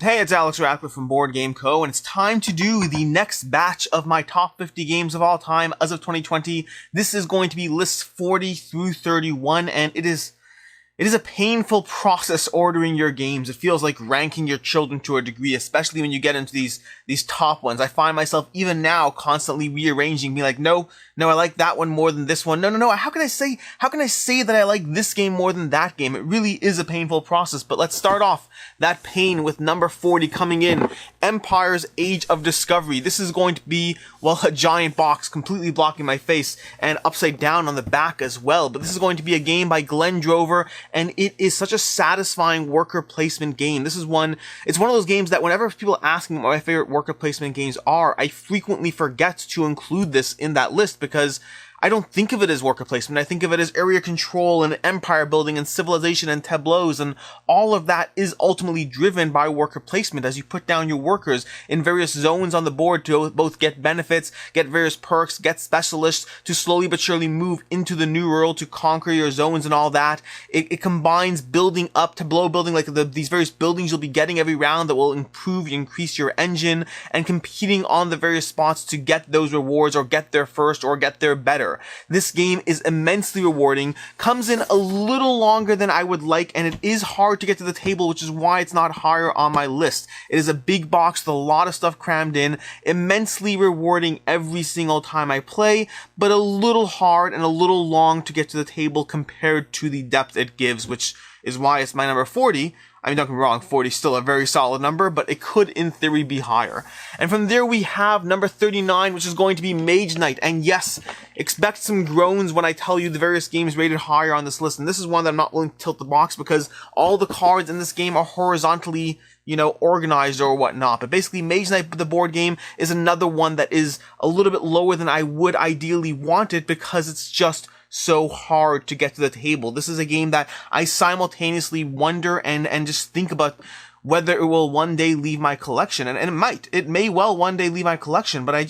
Hey, it's Alex Ratcliffe from Board Game Co., and it's time to do the next batch of my top 50 games of all time as of 2020. This is going to be lists 40 through 31, and it is a painful process ordering your games. It feels like ranking your children to a degree, especially when you get into these top ones. I find myself even now constantly rearranging, being like, no, I like that one more than this one. No. How can I say that I like this game more than that game? It really is a painful process, but let's start off that pain with number 40 coming in, Empire's Age of Discovery. This is going to be, well, a giant box completely blocking my face and upside down on the back as well, but this is going to be a game by Glenn Drover, and it is such a satisfying worker placement game. It's one of those games that whenever people ask me what my favorite worker placement games are, I frequently forget to include this in that list because I don't think of it as worker placement. I think of it as area control and empire building and civilization and tableaus, and all of that is ultimately driven by worker placement as you put down your workers in various zones on the board to both get benefits, get various perks, get specialists, to slowly but surely move into the new world to conquer your zones and all that. It combines building up, tableau building, like these various buildings you'll be getting every round that will increase your engine, and competing on the various spots to get those rewards or get there first or get there better. This game is immensely rewarding, comes in a little longer than I would like, and it is hard to get to the table, which is why it's not higher on my list. It is a big box with a lot of stuff crammed in, immensely rewarding every single time I play, but a little hard and a little long to get to the table compared to the depth it gives, which is why it's my number 40. I mean, don't get me wrong, 40 is still a very solid number, but it could, in theory, be higher. And from there, we have number 39, which is going to be Mage Knight. And yes, expect some groans when I tell you the various games rated higher on this list. And this is one that I'm not willing to tilt the box because all the cards in this game are horizontally, organized or whatnot. But basically, Mage Knight, the board game, is another one that is a little bit lower than I would ideally want it because it's just so hard to get to the table. This is a game that I simultaneously wonder and just think about whether it will one day leave my collection. And it might. It may well one day leave my collection, but I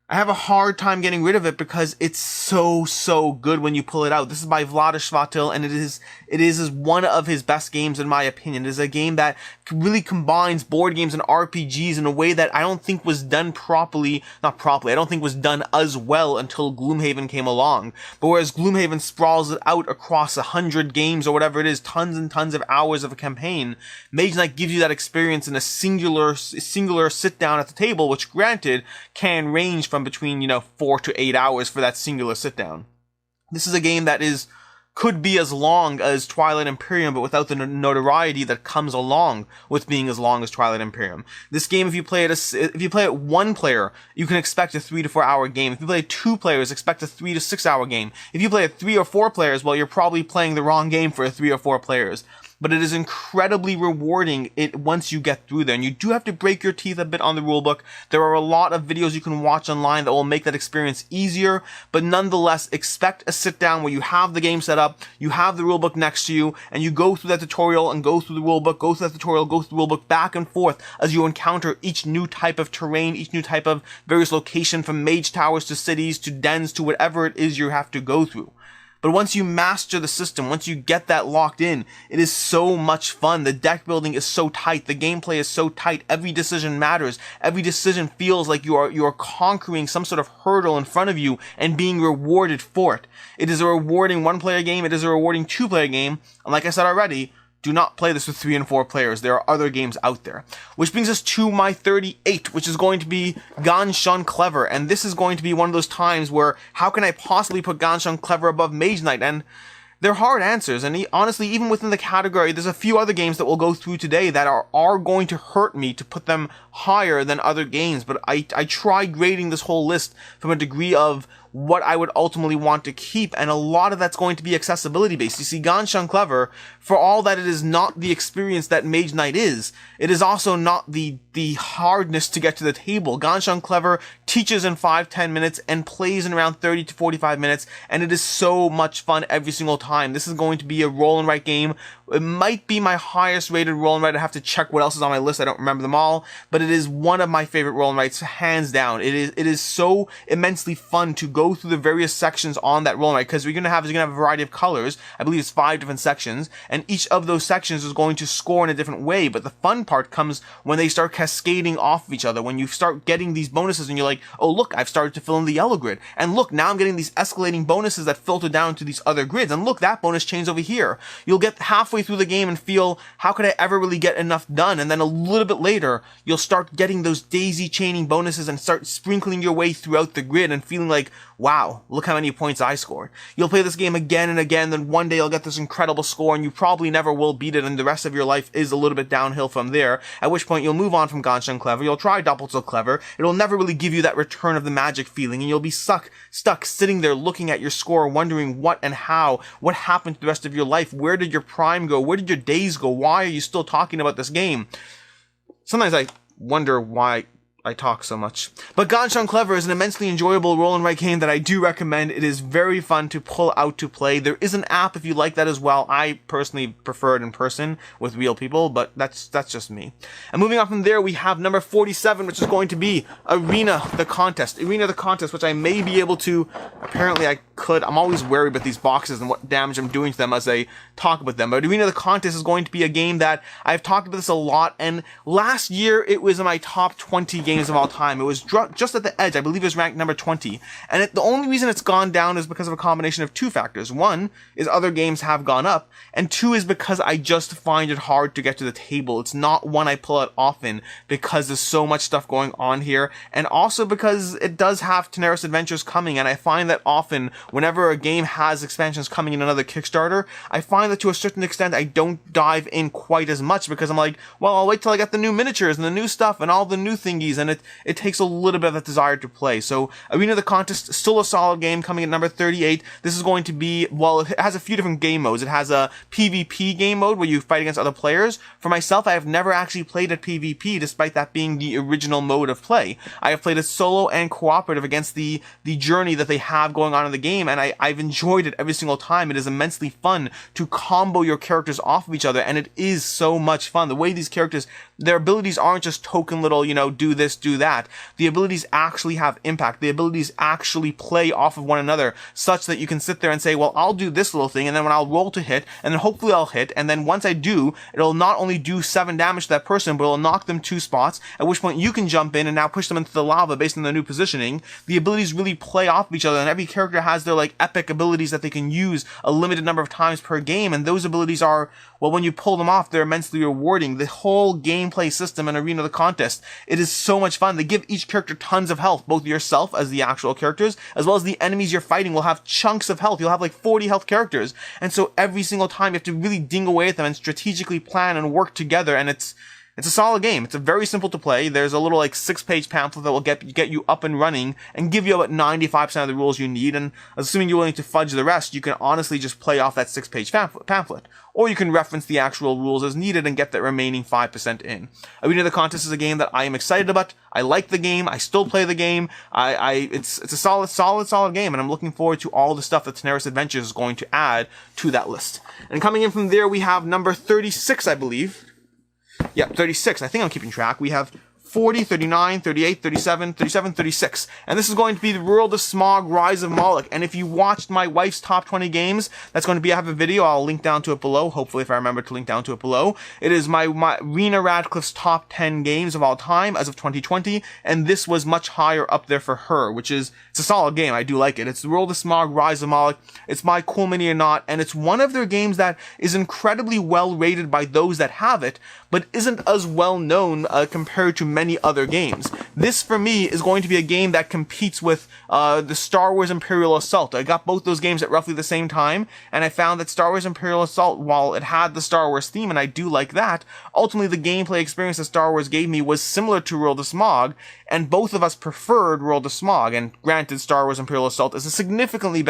have a hard time getting rid of it because it's so good when you pull it out. This is by Vlaada Chvátil, and it is one of his best games in my opinion. It is a game that really combines board games and RPGs in a way that I don't think was done not properly, I don't think was done as well until Gloomhaven came along. But whereas Gloomhaven sprawls it out across 100 games or whatever it is, tons and tons of hours of a campaign, Mage Knight gives you that experience in a singular sit down at the table, which granted can range from between 4 to 8 hours for that singular sit down. This is a game that could be as long as Twilight Imperium, but without the notoriety that comes along with being as long as Twilight Imperium. This game, if you play it one player, you can expect a 3 to 4 hour game. If you play 2 players, expect a 3 to 6 hour game. If you play it 3 or 4 players, well, you're probably playing the wrong game for 3 or 4 players. But it is incredibly rewarding once you get through there. And you do have to break your teeth a bit on the rulebook. There are a lot of videos you can watch online that will make that experience easier, but nonetheless, expect a sit down where you have the game set up, you have the rulebook next to you, and you go through that tutorial and go through the rulebook, go through that tutorial, go through the rulebook back and forth as you encounter each new type of terrain, each new type of various location, from mage towers to cities to dens to whatever it is you have to go through. But once you master the system, once you get that locked in, it is so much fun. The deck building is so tight. The gameplay is so tight. Every decision matters. Every decision feels like you are conquering some sort of hurdle in front of you and being rewarded for it. It is a rewarding 1-player game. It is a rewarding 2-player game. And like I said already, do not play this with 3 and 4 players. There are other games out there. Which brings us to my 38, which is going to be Ganz Schön Clever. And this is going to be one of those times where, how can I possibly put Ganz Schön Clever above Mage Knight? And they're hard answers. And honestly, even within the category, there's a few other games that we'll go through today that are going to hurt me to put them higher than other games. But I try grading this whole list from a degree of what I would ultimately want to keep, and a lot of that's going to be accessibility based. You see, Ganz Schön Clever, for all that it is not the experience that Mage Knight is, it is also not the the hardness to get to the table. Ganshan Clever teaches in 5-10 minutes and plays in around 30 to 45 minutes, and it is so much fun every single time. This is going to be a roll and write game. It might be my highest rated roll and write. I have to check what else is on my list. I don't remember them all, but it is one of my favorite roll and writes, hands down. It is so immensely fun to go through the various sections on that roll and write, because you're gonna have a variety of colors. I believe it's 5 different sections, and each of those sections is going to score in a different way. But the fun part comes when they start cascading off of each other, when you start getting these bonuses and you're like, oh look, I've started to fill in the yellow grid, and look, now I'm getting these escalating bonuses that filter down to these other grids, and look, that bonus changed over here. You'll get halfway through the game and feel, how could I ever really get enough done? And then a little bit later, you'll start getting those daisy chaining bonuses and start sprinkling your way throughout the grid and feeling like, wow, look how many points I scored. You'll play this game again and again, then one day you'll get this incredible score, and you probably never will beat it, and the rest of your life is a little bit downhill from there, at which point you'll move on from Ganshan Clever, you'll try Double Tilt Clever, it'll never really give you that return of the magic feeling, and you'll be stuck sitting there looking at your score, wondering what and how, what happened to the rest of your life, where did your prime go, where did your days go, why are you still talking about this game? Sometimes I wonder why I talk so much. But Ganshan Clever is an immensely enjoyable roll and write game that I do recommend. It is very fun to pull out to play. There is an app if you like that as well. I personally prefer it in person with real people, but that's just me. And moving on from there, we have number 47, which is going to be Arena the Contest. Arena the Contest, which I may be able to, apparently I could. I'm always wary about these boxes and what damage I'm doing to them as I talk about them. But Arena the Contest is going to be a game that I've talked about this a lot, and last year it was in my top 20 games of all time. It was just at the edge. I believe it was ranked number 20. And the only reason it's gone down is because of a combination of two factors. One is other games have gone up, and two is because I just find it hard to get to the table. It's not one I pull out often because there's so much stuff going on here, and also because it does have Tenaris Adventures coming, and I find that often whenever a game has expansions coming in another Kickstarter, I find that to a certain extent I don't dive in quite as much because I'm like, well, I'll wait till I get the new miniatures and the new stuff and all the new thingies, and it takes a little bit of that desire to play. So Arena the Contest, still a solid game, coming at number 38. This is going to be, well, it has a few different game modes. It has a PvP game mode where you fight against other players. For myself, I have never actually played at PvP, despite that being the original mode of play. I have played it solo and cooperative against the journey that they have going on in the game, and I've enjoyed it every single time. It is immensely fun to combo your characters off of each other, and it is so much fun. The way these characters, their abilities aren't just token little, do this, do that. The abilities actually have impact. The abilities actually play off of one another, such that you can sit there and say, well, I'll do this little thing, and then when I'll roll to hit, and then hopefully I'll hit, and then once I do, it'll not only do 7 damage to that person, but it'll knock them 2 spots, at which point you can jump in and now push them into the lava based on their new positioning. The abilities really play off of each other, and every character has their, epic abilities that they can use a limited number of times per game, and those abilities are, well, when you pull them off, they're immensely rewarding. The whole gameplay system in Arena of the Contest, it is so much fun. They give each character tons of health, both yourself as the actual characters, as well as the enemies you're fighting will have chunks of health. You'll have 40 health characters, and so every single time you have to really ding away at them and strategically plan and work together, and it's a solid game. It's a very simple to play. There's a little 6-page pamphlet that will get you up and running and give you about 95% of the rules you need, and assuming you're willing to fudge the rest, you can honestly just play off that 6-page pamphlet. Or you can reference the actual rules as needed and get that remaining 5% in. Arena of the Contest is a game that I am excited about. I like the game. I still play the game. It's a solid game, and I'm looking forward to all the stuff that Tenaris Adventures is going to add to that list. And coming in from there, we have number 36, I believe. Yep, 36. I think I'm keeping track. We have 40, 39, 38, 37, 37, 36. And this is going to be the World of Smog, Rise of Moloch. And if you watched my wife's top 20 games, that's going to be, I have a video, I'll link down to it below, hopefully if I remember to link down to it below. It is my Rena Radcliffe's top 10 games of all time as of 2020, and this was much higher up there for her, which is, it's a solid game, I do like it. It's the World of Smog, Rise of Moloch. It's my Cool Mini or Not, and it's one of their games that is incredibly well rated by those that have it, but isn't as well known compared to many many other games. This, for me, is going to be a game that competes with the Star Wars Imperial Assault. I got both those games at roughly the same time, and I found that Star Wars Imperial Assault, while it had the Star Wars theme, and I do like that, ultimately the gameplay experience that Star Wars gave me was similar to World of Smog, and both of us preferred World of Smog. And granted, Star Wars Imperial Assault is a significantly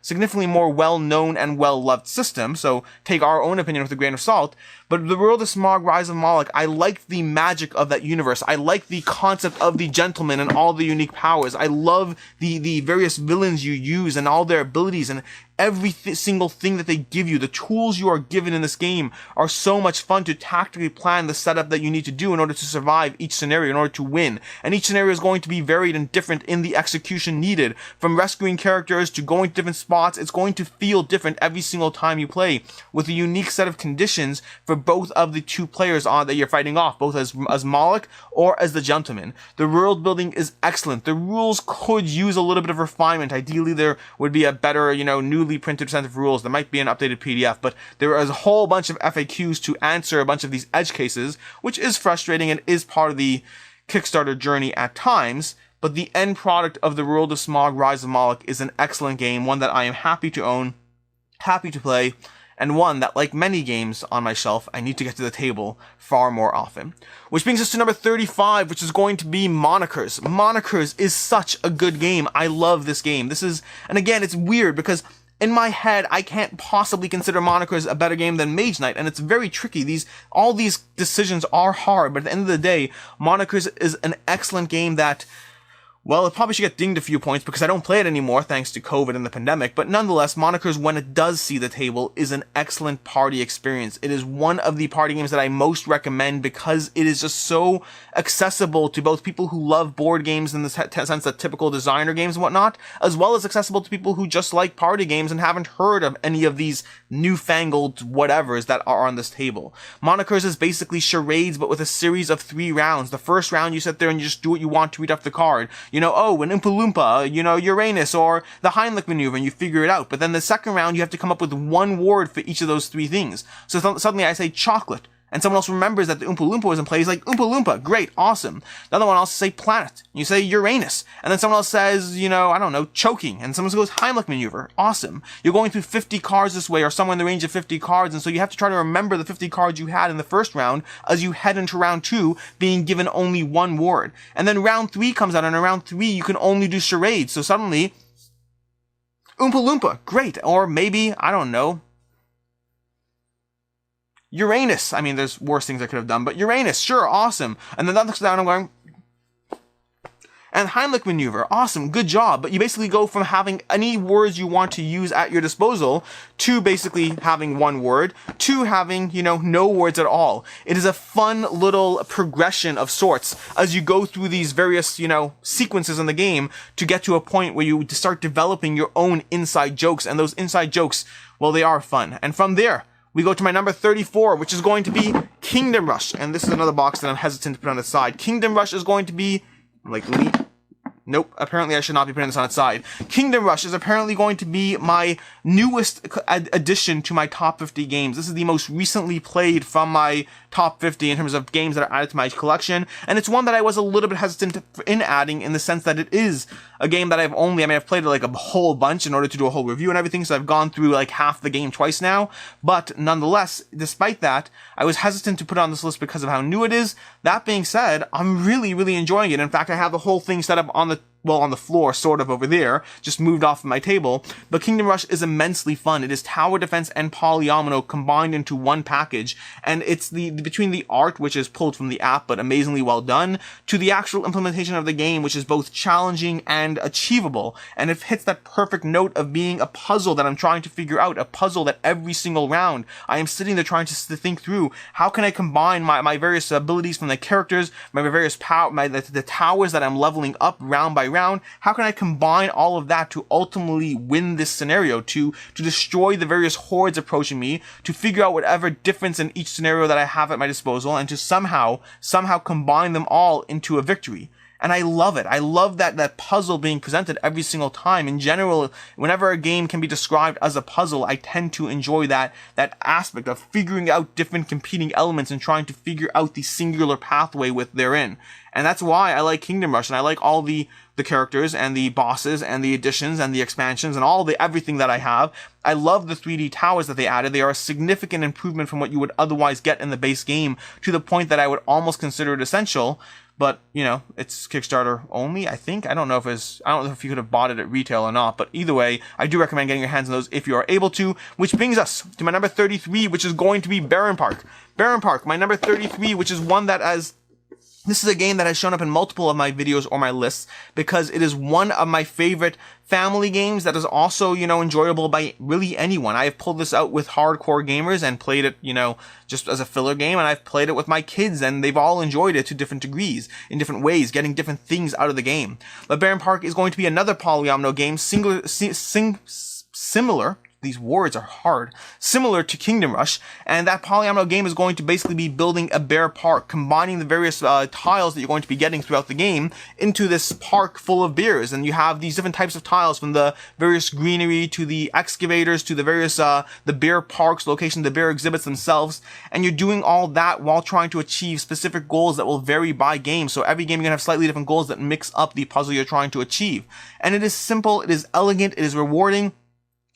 significantly more well-known and well-loved system, so take our own opinion with a grain of salt. But the World of Smog, Rise of Moloch, I like the magic of that universe. I like the concept of the gentleman and all the unique powers. I love the various villains you use and all their abilities, and every single thing that they give you. The tools you are given in this game are so much fun to tactically plan the setup that you need to do in order to survive each scenario, in order to win. And each scenario is going to be varied and different in the execution needed. From rescuing characters to going to different spots, it's going to feel different every single time you play, with a unique set of conditions for both of the two players that you're fighting off, both as Moloch or as the gentleman. The world building is excellent. The rules could use a little bit of refinement. Ideally, there would be a better, newly printed set of rules. There might be an updated PDF, but there is a whole bunch of FAQs to answer a bunch of these edge cases, which is frustrating and is part of the Kickstarter journey at times. But the end product of the World of Smog, Rise of Moloch is an excellent game, one that I am happy to own, happy to play, and one that, like many games on my shelf, I need to get to the table far more often. Which brings us to number 35, which is going to be Monikers. Monikers is such a good game. I love this game. And again, it's weird because in my head, I can't possibly consider Monikers a better game than Mage Knight, and it's very tricky. All these decisions are hard, but at the end of the day, Monikers is an excellent game that, well, it probably should get dinged a few points because I don't play it anymore thanks to COVID and the pandemic, but nonetheless, Monikers, when it does see the table, is an excellent party experience. It is one of the party games that I most recommend because it is just so accessible to both people who love board games in the sense that typical designer games and whatnot, as well as accessible to people who just like party games and haven't heard of any of these newfangled whatevers that are on this table. Monikers is basically charades, but with a series of 3 rounds. The first round, you sit there and you just do what you want to read off the card. An Oompa Loompa, Uranus, or the Heimlich maneuver, and you figure it out. But then the second round, you have to come up with one word for each of those 3 things. So suddenly I say chocolate, and someone else remembers that the Oompa Loompa was in play. He's like, Oompa Loompa, great, awesome. The other one else say planet. You say Uranus. And then someone else says, choking. And someone else goes Heimlich maneuver. Awesome. You're going through 50 cards this way, or somewhere in the range of 50 cards, and so you have to try to remember the 50 cards you had in the first round as you head into round 2, being given only one word. And then round 3 comes out, and in round 3 you can only do charades. So suddenly, Oompa Loompa, great. Or maybe, Uranus. I mean, there's worse things I could have done, but Uranus, sure, awesome. And then that looks down, I'm going, and Heimlich maneuver, awesome, good job. But you basically go from having any words you want to use at your disposal to basically having one word to having, no words at all. It is a fun little progression of sorts as you go through these various, sequences in the game to get to a point where you start developing your own inside jokes. And those inside jokes, well, they are fun. And from there, we go to my number 34, which is going to be Kingdom Rush. And this is another box that I'm hesitant to put on the side. Kingdom Rush is going to be, nope, apparently I should not be putting this on its side. Kingdom Rush is apparently going to be my newest addition to my top 50 games. This is the most recently played from my top 50 in terms of games that are added to my collection, and it's one that I was a little bit hesitant in adding in the sense that it is a game that I've played it like a whole bunch in order to do a whole review and everything, so I've gone through like half the game twice now, but nonetheless, despite that, I was hesitant to put it on this list because of how new it is. That being said, I'm really, really enjoying it. In fact, I have the whole thing set up on the floor, sort of over there, just moved off of my table. But Kingdom Rush is immensely fun. It is tower defense and polyomino combined into one package, and it's between the art, which is pulled from the app but amazingly well done, to the actual implementation of the game, which is both challenging and achievable, and it hits that perfect note of being a puzzle that I'm trying to figure out, a puzzle that every single round I am sitting there trying to think through, how can I combine my various abilities from the characters, my various the towers that I'm leveling up round by round, how can I combine all of that to ultimately win this scenario, to destroy the various hordes approaching me, to figure out whatever difference in each scenario that I have at my disposal, and to somehow combine them all into a victory. And I love it. I love that puzzle being presented every single time. In general, whenever a game can be described as a puzzle, I tend to enjoy that aspect of figuring out different competing elements and trying to figure out the singular pathway with therein. And that's why I like Kingdom Rush, and I like all the characters and the bosses and the additions and the expansions and everything that I have. I love the 3D towers that they added. They are a significant improvement from what you would otherwise get in the base game, to the point that I would almost consider it essential. But, you know, it's Kickstarter only, I think. I don't know if you could have bought it at retail or not, but either way, I do recommend getting your hands on those if you are able to, which brings us to my number 33, which is going to be Barenpark. Barenpark, my number 33, which is one that this is a game that has shown up in multiple of my videos or my lists, because it is one of my favorite family games that is also, you know, enjoyable by really anyone. I have pulled this out with hardcore gamers and played it, you know, just as a filler game, and I've played it with my kids, and they've all enjoyed it to different degrees, in different ways, getting different things out of the game. But Barenpark is going to be another polyomino game, similar, these words are hard, similar to Kingdom Rush, and that polyomino game is going to basically be building a bear park, combining the various tiles that you're going to be getting throughout the game into this park full of bears. And you have these different types of tiles, from the various greenery to the excavators to the various the bear parks location, the bear exhibits themselves, and you're doing all that while trying to achieve specific goals that will vary by game. So every game you're gonna have slightly different goals that mix up the puzzle you're trying to achieve. And it is simple, it is elegant, it is rewarding.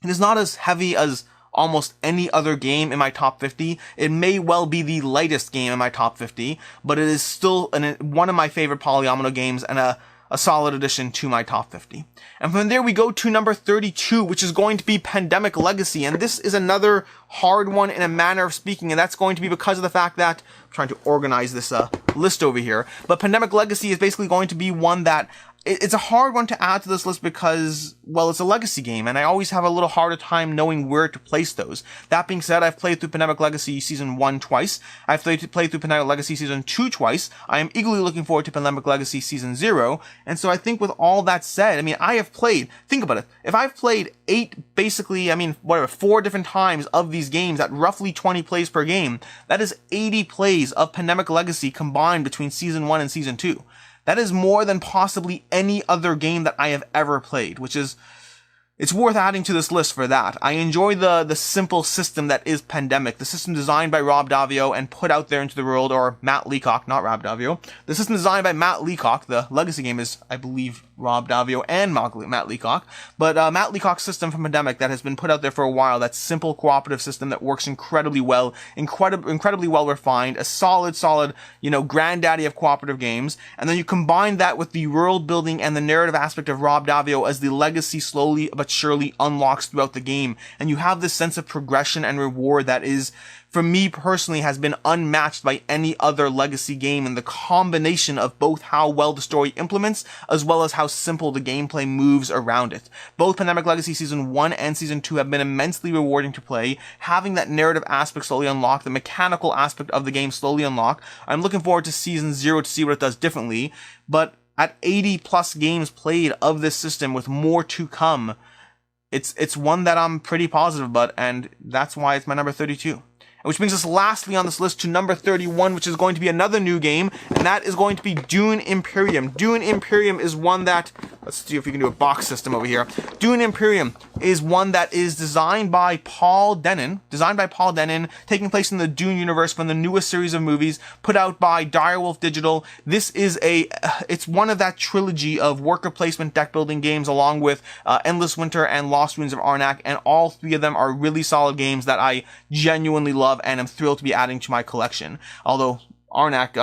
It is not as heavy as almost any other game in my top 50. It may well be the lightest game in my top 50, but it is still one of my favorite polyomino games, and a solid addition to my top 50. And from there we go to number 32, which is going to be Pandemic Legacy. And this is another hard one in a manner of speaking, and that's going to be because of the fact that I'm trying to organize this list over here. But Pandemic Legacy is basically going to be one that it's a hard one to add to this list because, well, it's a legacy game, and I always have a little harder time knowing where to place those. That being said, I've played through Pandemic Legacy Season 1 twice. I've played through Pandemic Legacy Season 2 twice. I am eagerly looking forward to Pandemic Legacy Season 0. And so I think with all that said, I mean, I have played, think about it, if I've played 4 different times of these games at roughly 20 plays per game, that is 80 plays of Pandemic Legacy combined between Season 1 and Season 2. That is more than possibly any other game that I have ever played, which is, it's worth adding to this list for that. I enjoy the simple system that is Pandemic, the system designed by Rob Daviau and put out there into the world, or Matt Leacock, not Rob Daviau. The system designed by Matt Leacock, the legacy game is, I believe, Rob Daviau and Matt Leacock, but Matt Leacock's system from Pandemic that has been put out there for a while, that simple cooperative system that works incredibly well, incredibly well refined, a solid, you know, granddaddy of cooperative games, and then you combine that with the world building and the narrative aspect of Rob Daviau as the legacy slowly but surely unlocks throughout the game, and you have this sense of progression and reward that is, for me personally, has been unmatched by any other legacy game, in the combination of both how well the story implements as well as how simple the gameplay moves around it. Both Pandemic Legacy Season 1 and Season 2 have been immensely rewarding to play, having that narrative aspect slowly unlock, the mechanical aspect of the game slowly unlock. I'm looking forward to Season 0 to see what it does differently, but at 80 plus games played of this system with more to come, it's one that I'm pretty positive about, and that's why it's my number 32. Which brings us lastly on this list to number 31, which is going to be another new game, and that is going to be Dune Imperium. Dune Imperium is one that, let's see if we can do a box system over here. Dune Imperium is one that is designed by Paul Dennen, taking place in the Dune universe from the newest series of movies, put out by Direwolf Digital. This is it's one of that trilogy of worker placement deck building games, along with Endless Winter and Lost Ruins of Arnak, and all three of them are really solid games that I genuinely love and I'm thrilled to be adding to my collection. Although Arnak,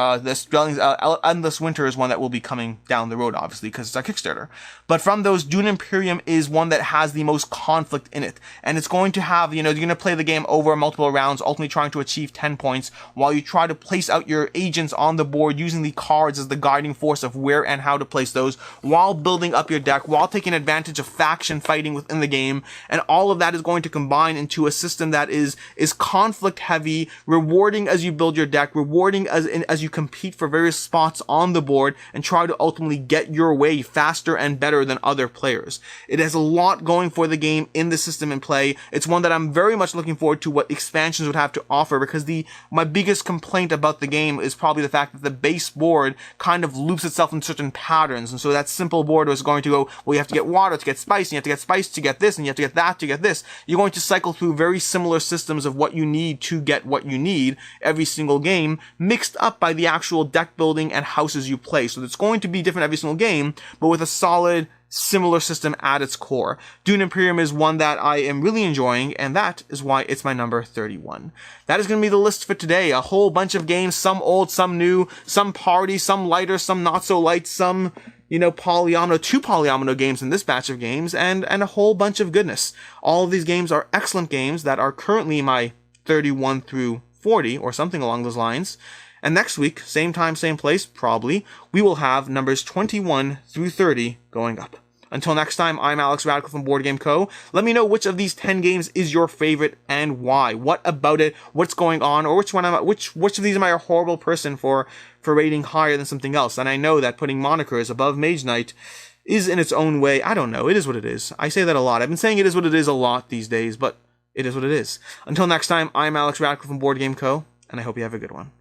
Endless Winter is one that will be coming down the road, obviously, because it's a Kickstarter. But from those, Dune Imperium is one that has the most conflict in it. And it's going to have, you know, you're going to play the game over multiple rounds, ultimately trying to achieve 10 points, while you try to place out your agents on the board using the cards as the guiding force of where and how to place those, while building up your deck, while taking advantage of faction fighting within the game. And all of that is going to combine into a system that is conflict heavy, rewarding as you build your deck, rewarding as you compete for various spots on the board and try to ultimately get your way faster and better than other players. It has a lot going for the game in the system and play. It's one that I'm very much looking forward to what expansions would have to offer, because my biggest complaint about the game is probably the fact that the base board kind of loops itself in certain patterns, and so that simple board was going to go, well, you have to get water to get spice, and you have to get spice to get this, and you have to get that to get this. You're going to cycle through very similar systems of what you need to get what you need every single game, mixed up by the actual deck building and houses you play. So it's going to be different every single game, but with a solid, similar system at its core. Dune Imperium is one that I am really enjoying, and that is why it's my number 31. That is going to be the list for today. A whole bunch of games, some old, some new, some party, some lighter, some not so light, some, two polyomino games in this batch of games, and a whole bunch of goodness. All of these games are excellent games that are currently my 31 through 40, or something along those lines. And next week, same time, same place, probably, we will have numbers 21 through 30 going up. Until next time, I'm Alex Radical from Board Game Co. Let me know which of these 10 games is your favorite and why. What about it? What's going on? Or which of these am I a horrible person for rating higher than something else? And I know that putting Monikers above Mage Knight is in its own way, I don't know, it is what it is. I say that a lot. I've been saying it is what it is a lot these days, but it is what it is. Until next time, I'm Alex Radical from Board Game Co., and I hope you have a good one.